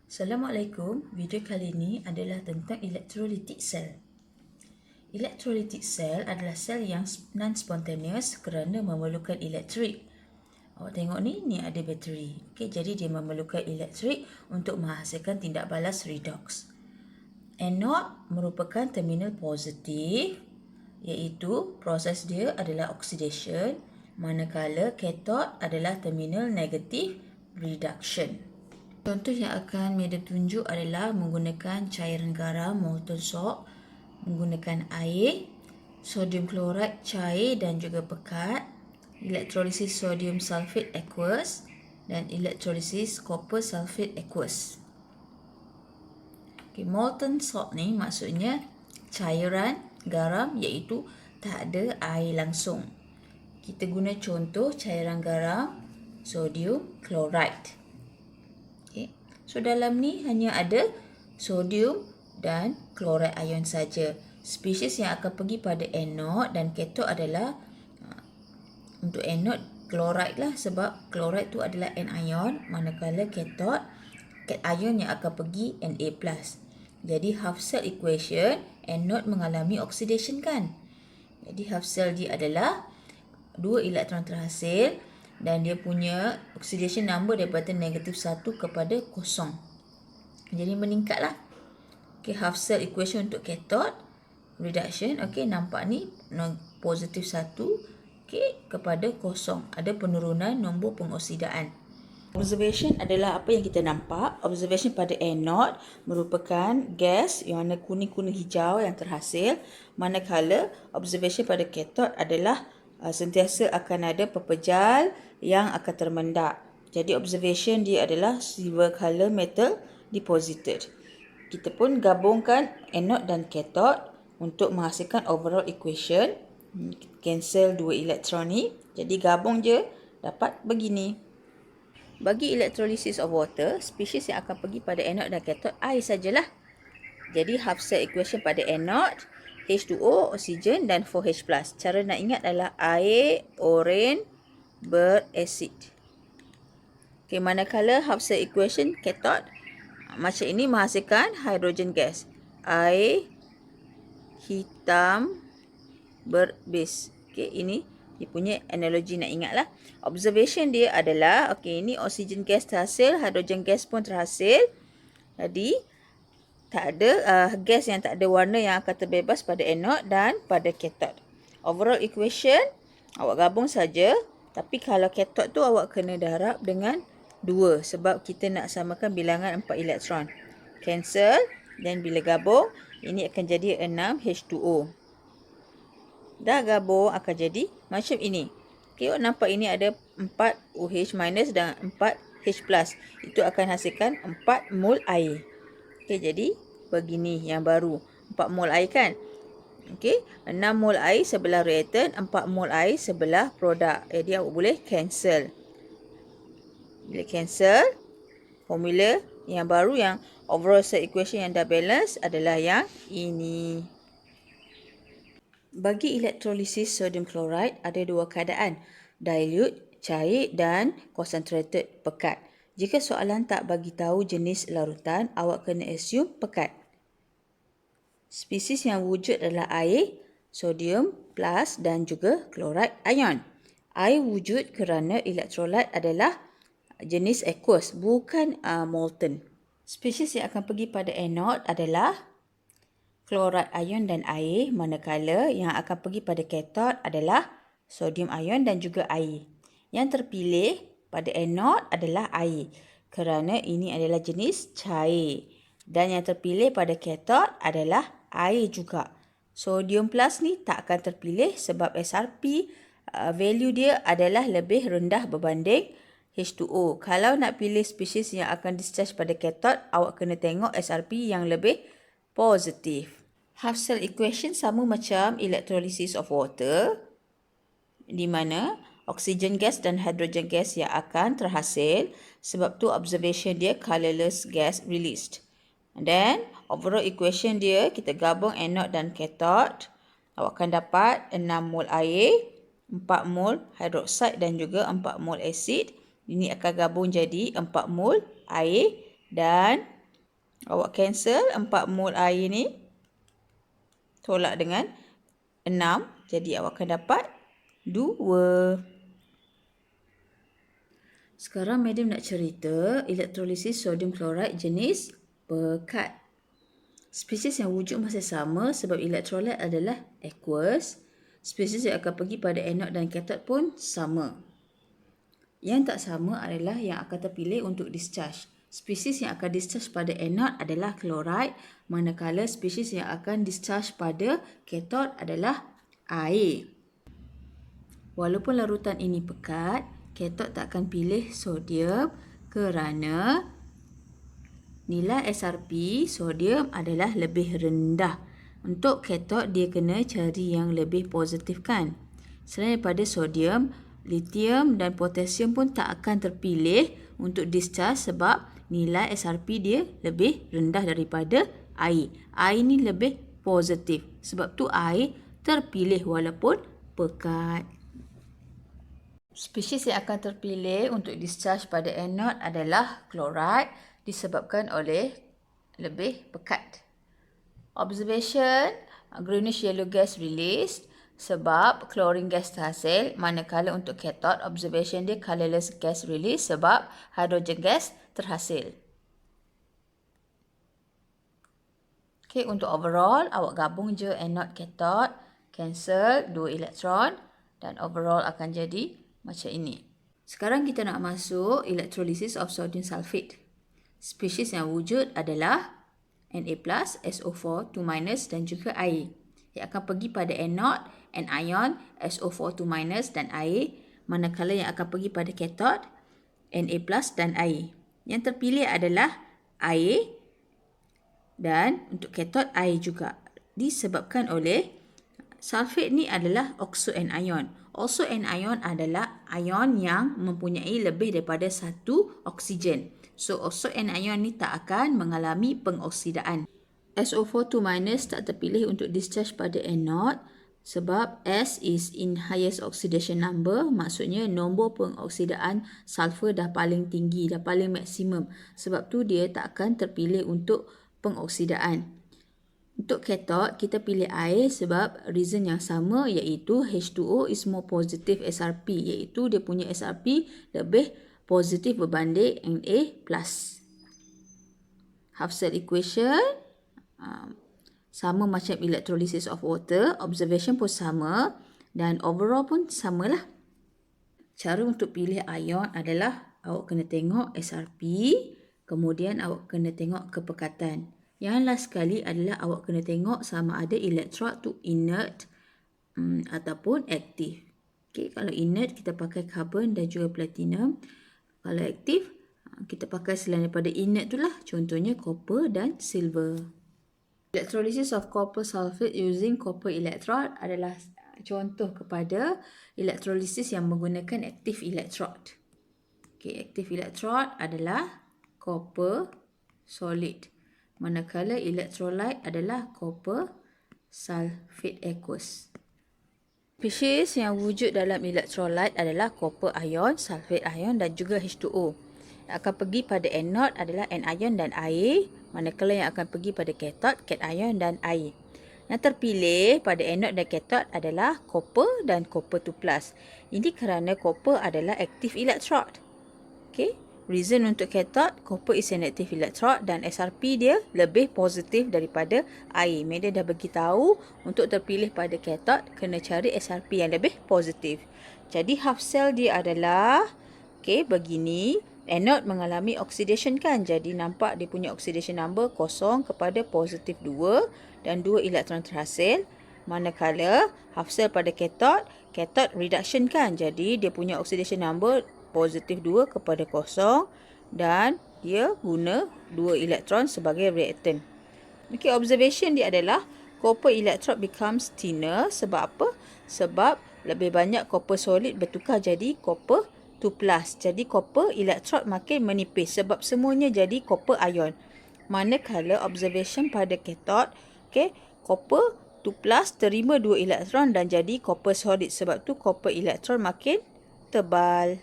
Assalamualaikum, video kali ini adalah tentang electrolytic cell. Electrolytic cell adalah sel yang non-spontaneous kerana memerlukan elektrik. Awak tengok ni ada bateri. Jadi dia memerlukan elektrik untuk menghasilkan tindak balas redox. Anode merupakan terminal positif, iaitu proses dia adalah oxidation, manakala cathode adalah terminal negatif reduction. Contoh yang akan Mida tunjuk adalah menggunakan cairan garam molten salt, menggunakan air, sodium klorid cair dan juga pekat, elektrolisis sodium sulfate aqueous dan elektrolisis copper sulfate aqueous. Molten salt ni maksudnya cairan garam iaitu tak ada air langsung. Kita guna contoh cairan garam sodium chloride. So dalam ni hanya ada sodium dan klorid ion saja. Spesies yang akan pergi pada anode dan cathode adalah untuk anode klorid lah, sebab klorid tu adalah anion, manakala cathode ion yang akan pergi Na+. Jadi half cell equation, anode mengalami oxidation kan. Jadi half cell dia adalah 2 elektron terhasil dan dia punya oxidation number daripada -1 kepada 0. Jadi meningkatlah. Half cell equation untuk cathode reduction, nampak ni positif 1 kepada 0. Ada penurunan nombor pengoksidaan. Observation adalah apa yang kita nampak. Observation pada anode merupakan gas yang warna kuning-kuning hijau yang terhasil, manakala observation pada cathode adalah sentiasa akan ada pepejal yang akan termendak. Jadi observation dia adalah silver color metal deposited. Kita pun gabungkan anode dan cathode untuk menghasilkan overall equation. Cancel 2 elektron ni. Jadi gabung je dapat begini. Bagi electrolysis of water, spesies yang akan pergi pada anode dan cathode air sajalah. Jadi half cell equation pada anode H2O, oksigen dan 4H+. Cara nak ingat adalah air, oren, berasid. Manakala half cell equation cathode macam ini menghasilkan hidrogen gas. Air hitam berbase. Ini dia punya analogi nak ingatlah. Observation dia adalah, ini oksigen gas terhasil, hidrogen gas pun terhasil. Jadi tak ada gas yang tak ada warna yang akan terbebas pada anode dan pada cathode. Overall equation awak gabung saja, tapi kalau cathode tu awak kena darab dengan 2 sebab kita nak samakan bilangan 4 elektron. Cancel dan bila gabung ini akan jadi 6 H2O. Dah gabung akan jadi macam ini. Awak nampak ini ada 4 OH- dan 4 H+. Itu akan hasilkan 4 mol air. Jadi begini yang baru. 4 mol air kan? 6 mol air sebelah reaktan, 4 mol air sebelah produk. Jadi awak boleh cancel. Bila cancel, formula yang baru yang overall cell equation yang dah balance adalah yang ini. Bagi elektrolisis sodium chloride ada 2 keadaan. Dilute, cair dan concentrated, pekat. Jika soalan tak bagi tahu jenis larutan, awak kena assume pekat. Spesies yang wujud adalah air, sodium plus dan juga klorid ion. Air wujud kerana elektrolit adalah jenis aqueous, bukan molten. Spesies yang akan pergi pada anode adalah klorid ion dan air, manakala yang akan pergi pada cathode adalah sodium ion dan juga air. Yang terpilih pada anode adalah air kerana ini adalah jenis cair. Dan yang terpilih pada cathode adalah air juga. Sodium plus ni tak akan terpilih sebab SRP value dia adalah lebih rendah berbanding H2O. Kalau nak pilih spesies yang akan discharge pada cathode, awak kena tengok SRP yang lebih positif. Half cell equation sama macam electrolysis of water, di mana oksigen gas dan hidrogen gas yang akan terhasil, sebab tu observation dia colorless gas released. Dan overall equation dia, kita gabung anode dan cathode, awak akan dapat 6 mol air, 4 mol hidroksida dan juga 4 mol asid. Ini akan gabung jadi 4 mol air dan Awak cancel 4 mol air ni. Tolak dengan 6. Jadi awak akan dapat 2. Sekarang madam nak cerita elektrolisis sodium klorid jenis pekat. Spesies yang wujud masih sama sebab elektrolit adalah aqueous. Spesies yang akan pergi pada anode dan kathod pun sama. Yang tak sama adalah yang akan terpilih untuk discharge. Spesies yang akan discharge pada anode adalah klorid, manakala spesies yang akan discharge pada kathod adalah air. Walaupun larutan ini pekat, kathod tak akan pilih sodium kerana nilai SRP sodium adalah lebih rendah. Untuk kathod dia kena cari yang lebih positif kan. Selain daripada sodium, lithium dan potasium pun tak akan terpilih untuk discharge sebab nilai SRP dia lebih rendah daripada air. Air ni lebih positif. Sebab tu air terpilih walaupun pekat. Spesies yang akan terpilih untuk discharge pada anode adalah klorid disebabkan oleh lebih pekat. Observation, greenish yellow gas released sebab chlorine gas terhasil, manakala untuk cathode observation dia colorless gas release sebab hydrogen gas terhasil. Okay, untuk overall awak gabung je anode cathode, cancel 2 elektron dan overall akan jadi macam ini. Sekarang kita nak masuk electrolysis of sodium sulfate. Spesies yang wujud adalah Na+, SO4, 2- dan juga air. Yang akan pergi pada anode, anion, SO4, 2- dan air. Manakala yang akan pergi pada cathode, Na+ dan air. Yang terpilih adalah air dan untuk cathode air juga. Disebabkan oleh sulfate ni adalah oxo anion. Oxo anion adalah ion yang mempunyai lebih daripada satu oksigen. So, oxo anion ni tak akan mengalami pengoksidaan. SO4 2- tak terpilih untuk discharge pada anode sebab S is in highest oxidation number. Maksudnya nombor pengoksidaan sulfur dah paling tinggi, dah paling maksimum. Sebab tu dia tak akan terpilih untuk pengoksidaan. Untuk cathode, kita pilih air sebab reason yang sama iaitu H2O is more positive SRP, iaitu dia punya SRP lebih positif berbanding Na+. Half cell equation sama macam electrolysis of water, observation pun sama dan overall pun samalah. Cara untuk pilih ion adalah awak kena tengok SRP, kemudian awak kena tengok kepekatan. Yang last sekali adalah awak kena tengok sama ada electrode tu inert ataupun aktif. Okay, kalau inert kita pakai carbon dan juga platinum. Kalau aktif kita pakai selain daripada inert tu lah. Contohnya copper dan silver. Electrolysis of copper sulfate using copper electrode adalah contoh kepada electrolysis yang menggunakan active electrode. Okay, active electrode adalah copper solid. Manakala electrolyte adalah copper sulfate aqueous. Spesies yang wujud dalam electrolyte adalah copper ion, sulfate ion dan juga H2O. Yang akan pergi pada anode adalah anion dan air, manakala yang akan pergi pada cathode, cation dan air. Yang terpilih pada anode dan cathode adalah copper dan copper 2+. Ini kerana copper adalah active electrode. Okay. Reason untuk cathode, copper is an active electrode dan SRP dia lebih positif daripada air. Madam dah beritahu untuk terpilih pada cathode kena cari SRP yang lebih positif. Jadi half cell dia adalah begini. Anode mengalami oxidation kan. Jadi nampak dia punya oxidation number kosong kepada positif 2 dan 2 elektron terhasil. Manakala half cell pada cathode reduction kan. Jadi dia punya oxidation number positif 2 kepada kosong dan dia guna 2 elektron sebagai reaktan. Okay, observation dia adalah copper electrode becomes thinner. Sebab apa? Sebab lebih banyak copper solid bertukar jadi copper 2+. Jadi copper electrode makin menipis sebab semuanya jadi copper ion. Manakala observation pada cathode, copper 2+ terima 2 elektron dan jadi copper solid. Sebab tu copper electrode makin tebal.